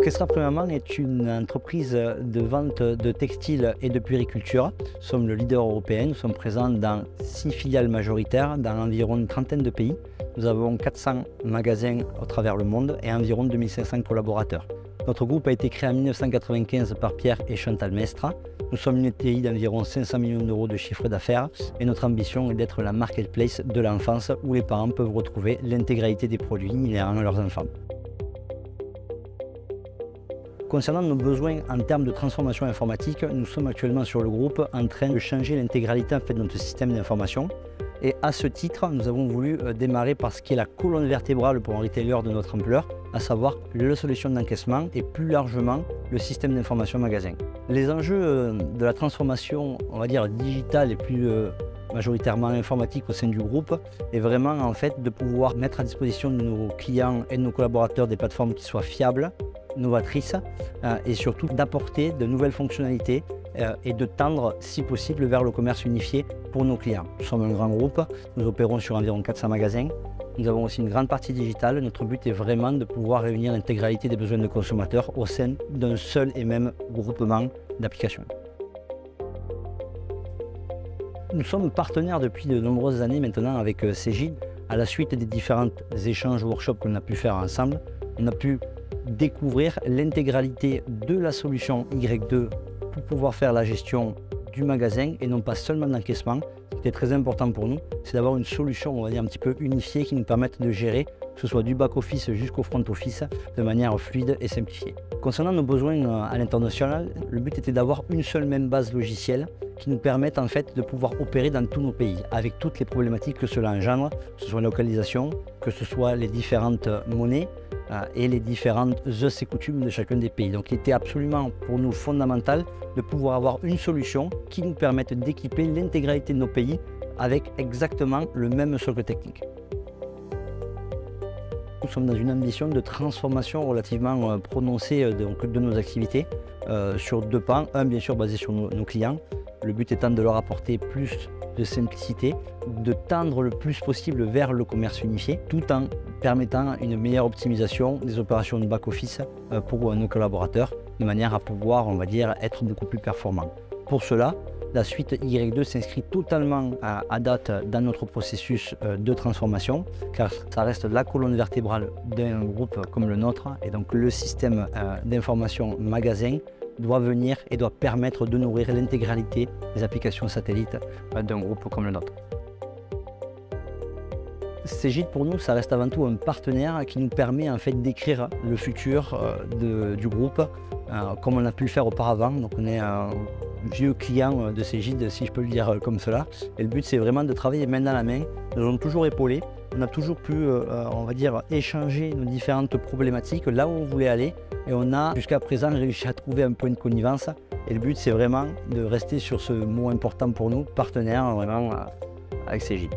Orchestra, premièrement, est une entreprise de vente de textiles et de puériculture. Nous sommes le leader européen, nous sommes présents dans 6 filiales majoritaires dans environ une trentaine de pays. Nous avons 400 magasins à travers le monde et environ 2500 collaborateurs. Notre groupe a été créé en 1995 par Pierre et Chantal Mestre. Nous sommes une ETI d'environ 500 millions d'euros de chiffre d'affaires et notre ambition est d'être la marketplace de l'enfance où les parents peuvent retrouver l'intégralité des produits inhérents à leurs enfants. Concernant nos besoins en termes de transformation informatique, nous sommes actuellement sur le groupe en train de changer l'intégralité de notre système d'information. Et à ce titre, nous avons voulu démarrer par ce qui est la colonne vertébrale pour un retailer de notre ampleur, à savoir la solution d'encaissement et plus largement le système d'information magasin. Les enjeux de la transformation, on va dire digitale et plus majoritairement informatique au sein du groupe est vraiment en fait de pouvoir mettre à disposition de nos clients et de nos collaborateurs des plateformes qui soient fiables, novatrices et surtout d'apporter de nouvelles fonctionnalités et de tendre, si possible, vers le commerce unifié pour nos clients. Nous sommes un grand groupe, nous opérons sur environ 400 magasins. Nous avons aussi une grande partie digitale. Notre but est vraiment de pouvoir réunir l'intégralité des besoins de consommateurs au sein d'un seul et même groupement d'applications. Nous sommes partenaires depuis de nombreuses années maintenant avec Cegid. À la suite des différents échanges, workshops qu'on a pu faire ensemble, on a pu découvrir l'intégralité de la solution Y2 pour pouvoir faire la gestion du magasin et non pas seulement d'encaissement. Ce qui est très important pour nous, c'est d'avoir une solution, on va dire, un petit peu unifiée qui nous permette de gérer, que ce soit du back-office jusqu'au front-office, de manière fluide et simplifiée. Concernant nos besoins à l'international, le but était d'avoir une seule même base logicielle qui nous permette en fait de pouvoir opérer dans tous nos pays, avec toutes les problématiques que cela engendre, que ce soit la localisation, que ce soit les différentes monnaies, et les différentes us et coutumes de chacun des pays. Donc il était absolument pour nous fondamental de pouvoir avoir une solution qui nous permette d'équiper l'intégralité de nos pays avec exactement le même socle technique. Nous sommes dans une ambition de transformation relativement prononcée de nos activités sur deux pans. Un, bien sûr, basé sur nos clients, le but étant de leur apporter plus de simplicité, de tendre le plus possible vers le commerce unifié, tout en permettant une meilleure optimisation des opérations de back-office pour nos collaborateurs, de manière à pouvoir, on va dire, être beaucoup plus performants. Pour cela, la suite Y2 s'inscrit totalement à date dans notre processus de transformation, car ça reste la colonne vertébrale d'un groupe comme le nôtre, et donc le système d'information magasin doit venir et doit permettre de nourrir l'intégralité des applications satellites d'un groupe comme le nôtre. Cegid pour nous, ça reste avant tout un partenaire qui nous permet en fait d'écrire le futur du groupe comme on a pu le faire auparavant. Donc on est un vieux client de Cegid, si je peux le dire comme cela. Et le but c'est vraiment de travailler main dans la main. Nous avons toujours épaulé, on a toujours pu, on va dire, échanger nos différentes problématiques là où on voulait aller. Et on a jusqu'à présent réussi à trouver un point de connivence. Et le but c'est vraiment de rester sur ce mot important pour nous, partenaire vraiment avec Cegid.